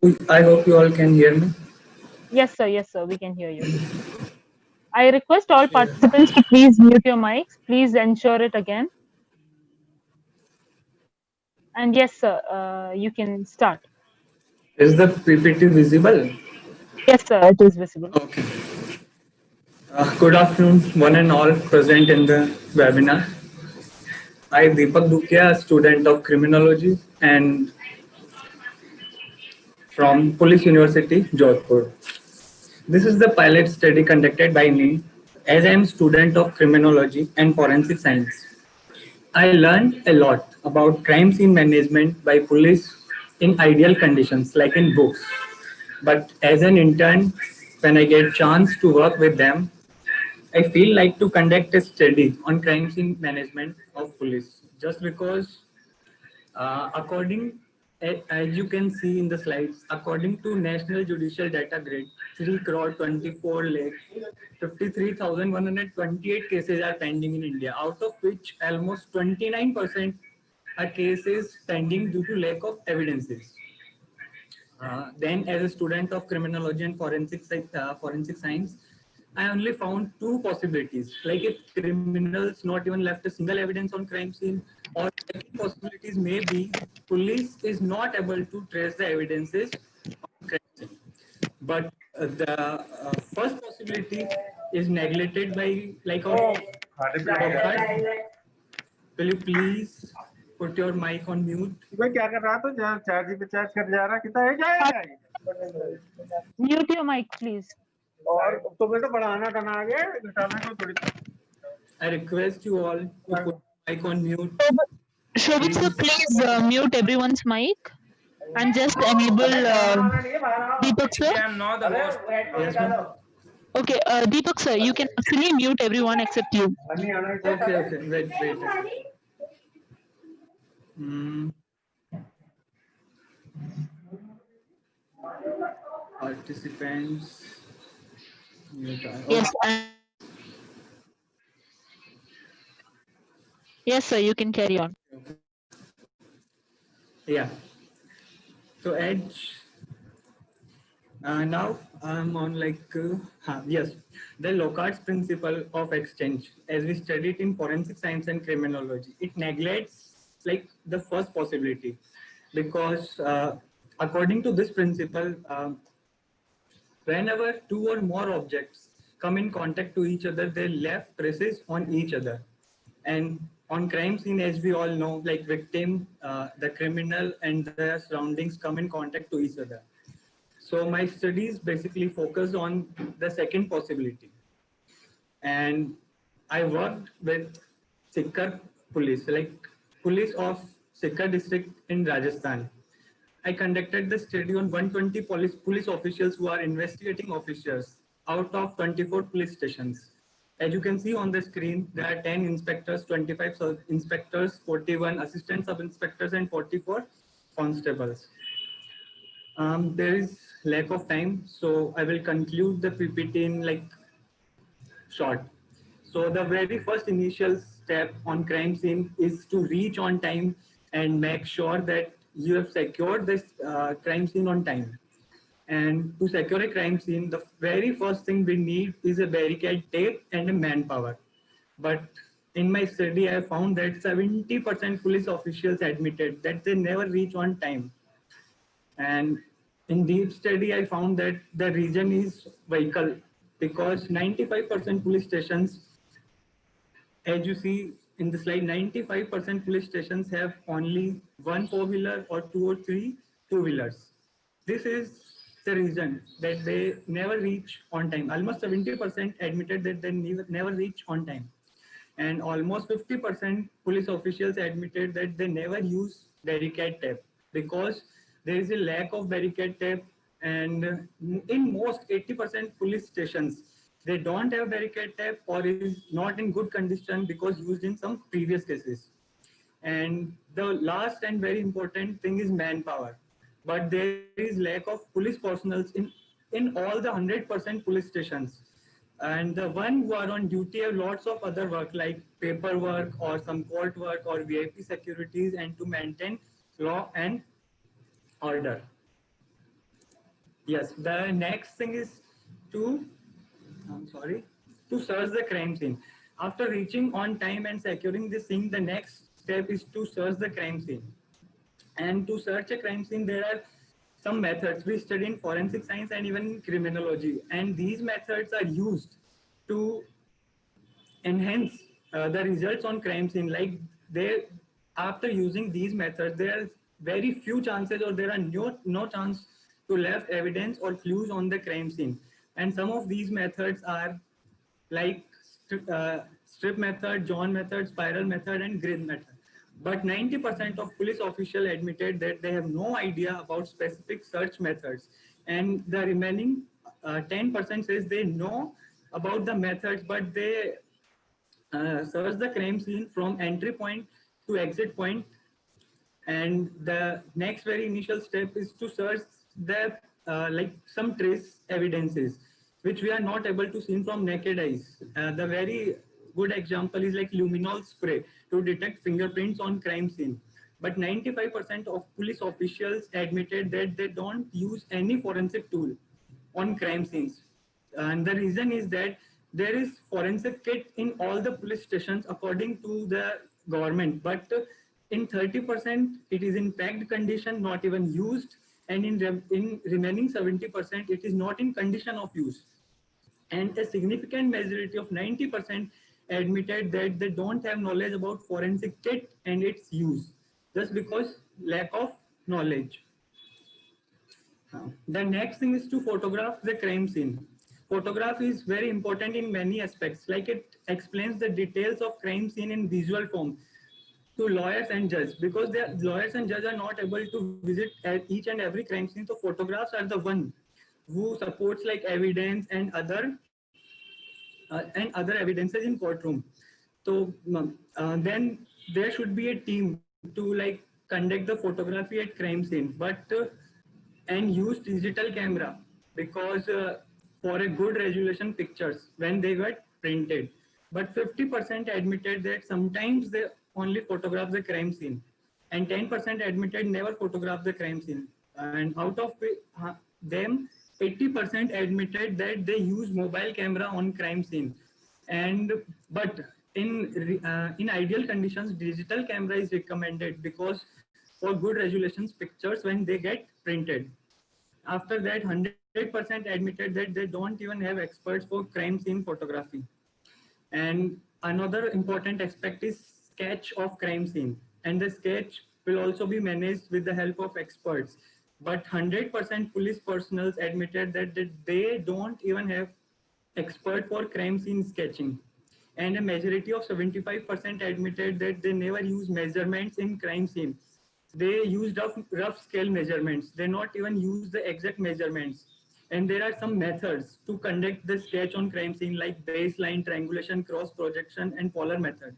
I hope you all can hear me. Yes, sir, we can hear you. I request all Yeah. participants to please mute your mics. Please ensure it again. And yes, sir, you can start. Is the PPT visible? Yes, sir, it is visible. Okay. Good afternoon, one and all present in the webinar. I, Deepak Dukia, student of criminology and from Police University, Jodhpur. This is the pilot study conducted by me as I am student of criminology and forensic science. I learned a lot about crime scene management by police in ideal conditions, like in books. But as an intern, when I get chance to work with them, I feel like to conduct a study on crime scene management of police. Just because, according as you can see in the slides, according to National Judicial Data Grid, 3 crore 24 lakh 53,128 cases are pending in India, out of which almost 29% are cases pending due to lack of evidences. Then, as a student of criminology and forensic science, I only found two possibilities. Like if criminals not even left a single evidence on crime scene, or second possibilities may be police is not able to trace the evidences on crime scene. But the first possibility is neglected by like our Lockhart. Will you please put your mic on mute? भाई क्या कर रहा था जहाँ charge पे charge कर जा रहा कितना है क्या है Mute your mic, please. और तो बेटा बढ़ाना करना आगे घटाना को थोड़ी I request you all to put mic on mute. Shobit sir, please mute everyone's mic and just enable Deepak sir. I am not the host. Yes, ma'am. Okay, Deepak sir, you can actually mute everyone except you. Okay. Wait. Hmm. Participants. Yes, yes, sir, you can carry on. Okay. Yeah. So Edge. Now I'm on yes, the Lockhart's principle of exchange, as we studied in forensic science and criminology, it neglects like the first possibility, because according to this principle, whenever two or more objects come in contact to each other, they left traces on each other. And on crime scene, as we all know, like victim, the criminal, and the surroundings come in contact to each other. So my studies basically focused on the second possibility, and I worked with Sikar police, like police of Sikar district in Rajasthan. I conducted the study on 120 police officials who are investigating officers out of 24 police stations. As you can see on the screen, there are 10 inspectors, 25 sub inspectors, 41 assistant sub inspectors, and 44 constables. There is lack of time, so I will conclude the PPT in like short. So the very first initial step on crime scene is to reach on time and make sure that you have secured this crime scene on time. And to secure a crime scene, the very first thing we need is a barricade tape and a manpower. But in my study, I found that 70% police officials admitted that they never reach on time. And in deep study, I found that the reason is vehicle, because 95% police stations, as you see in the slide, 95% police stations have only one four-wheeler or two or three two-wheelers. This is the reason that they never reach on time. Almost 70% admitted that they never reach on time. And almost 50% police officials admitted that they never use barricade tape, because there is a lack of barricade tape, and in most 80% police stations they don't have barricade tape or is not in good condition because used in some previous cases. And the last and very important thing is manpower, but there is lack of police personnel in all the 100% police stations. And the one who are on duty have lots of other work like paperwork or some court work or VIP securities, and to maintain law and order. Yes, the next thing is to, I'm sorry, to search the crime scene. After reaching on time and securing the scene, the next step is to search the crime scene. And to search a crime scene, there are some methods we study in forensic science and even in criminology. And these methods are used to enhance the results on crime scene. Like they, after using these methods, there are very few chances or there are no chance to left evidence or clues on the crime scene. And some of these methods are like strip method, John method, spiral method, and grid method. But 90% of police officials admitted that they have no idea about specific search methods. And the remaining 10% says they know about the methods, but they search the crime scene from entry point to exit point. And the next very initial step is to search the like some trace evidences which we are not able to see from naked eyes. The very good example is like luminol spray to detect fingerprints on crime scene. But 95% of police officials admitted that they don't use any forensic tool on crime scenes. And the reason is that there is forensic kit in all the police stations according to the government, but in 30% it is in packed condition, not even used, and in remaining 70% it is not in condition of use. And a significant majority of 90% admitted that they don't have knowledge about forensic kit and its use, just because lack of knowledge. The next thing is to photograph the crime scene. Photograph is very important in many aspects, like it explains the details of crime scene in visual form to lawyers and judges, because the lawyers and judges are not able to visit at each and every crime scene. So photographs are the one who supports like evidence and other evidences in courtroom. So then there should be a team to like conduct the photography at crime scene, but and use digital camera because for a good resolution pictures when they got printed. But 50% admitted that sometimes they only photograph the crime scene, and 10% admitted never photograph the crime scene. And out of them, 80% admitted that they use mobile camera on crime scene. And but in ideal conditions, digital camera is recommended because for good resolutions pictures when they get printed. After that, 100% admitted that they don't even have experts for crime scene photography. And another important aspect is sketch of crime scene. And the sketch will also be managed with the help of experts. But 100% police personnel admitted that they don't even have expert for crime scene sketching. And a majority of 75% admitted that they never use measurements in crime scene. They use rough scale measurements. They not even use the exact measurements. And there are some methods to conduct the sketch on crime scene like baseline, triangulation, cross projection, and polar method.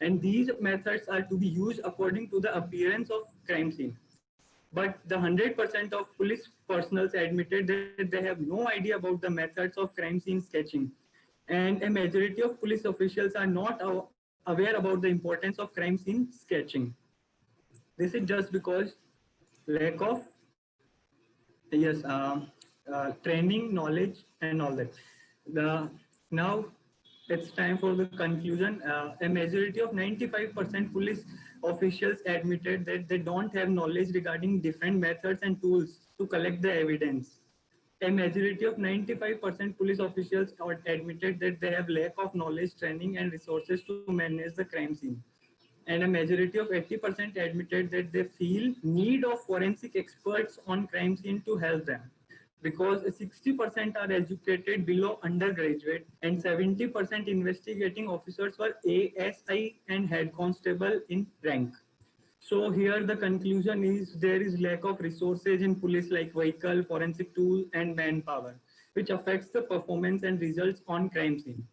And these methods are to be used according to the appearance of crime scene. But the 100% of police personnel admitted that they have no idea about the methods of crime scene sketching. And a majority of police officials are not aware about the importance of crime scene sketching. This is just because lack of yes training, knowledge, and all that. Now it's time for the conclusion. A majority of 95% police officials admitted that they don't have knowledge regarding different methods and tools to collect the evidence. A majority of 95% police officials admitted that they have lack of knowledge, training, and resources to manage the crime scene. And a majority of 80% admitted that they feel need of forensic experts on crime scene to help them, because 60% are educated below undergraduate and 70% investigating officers were ASI and head constable in rank. So here the conclusion is there is lack of resources in police like vehicle, forensic tool, and manpower, which affects the performance and results on crime scene.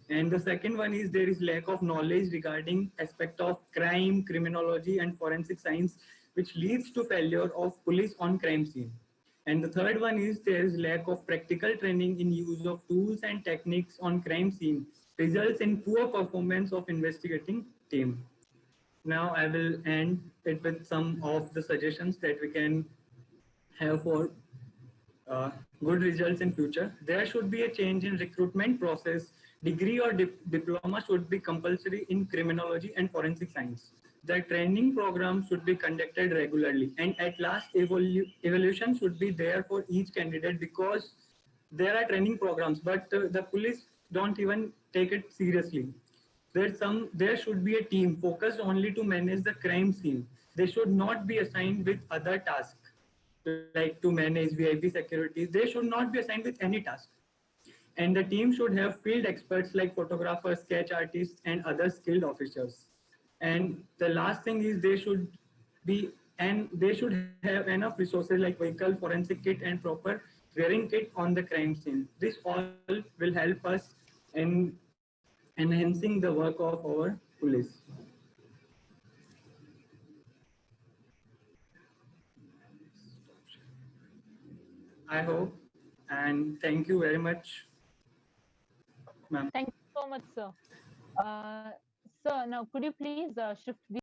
And the second one is there is lack of knowledge regarding aspect of crime, criminology, and forensic science, which leads to failure of police on crime scene. And the third one is there is lack of practical training in use of tools and techniques on crime scene, results in poor performance of investigating team. Now I will end it with some of the suggestions that we can have for good results in future. There should be a change in recruitment process. Degree or diploma should be compulsory in criminology and forensic science. The training program should be conducted regularly, and at last evaluation should be there for each candidate, because there are training programs, but the police don't even take it seriously. There should be a team focused only to manage the crime scene. They should not be assigned with other tasks, like to manage VIP security. They should not be assigned with any task. And the team should have field experts like photographers, sketch artists, and other skilled officers. And the last thing is they should have enough resources like vehicle, forensic kit, and proper wearing kit on the crime scene. This all will help us in enhancing the work of our police. I hope, and thank you very much, ma'am. Thank you so much, sir. Sir, now could you please shift the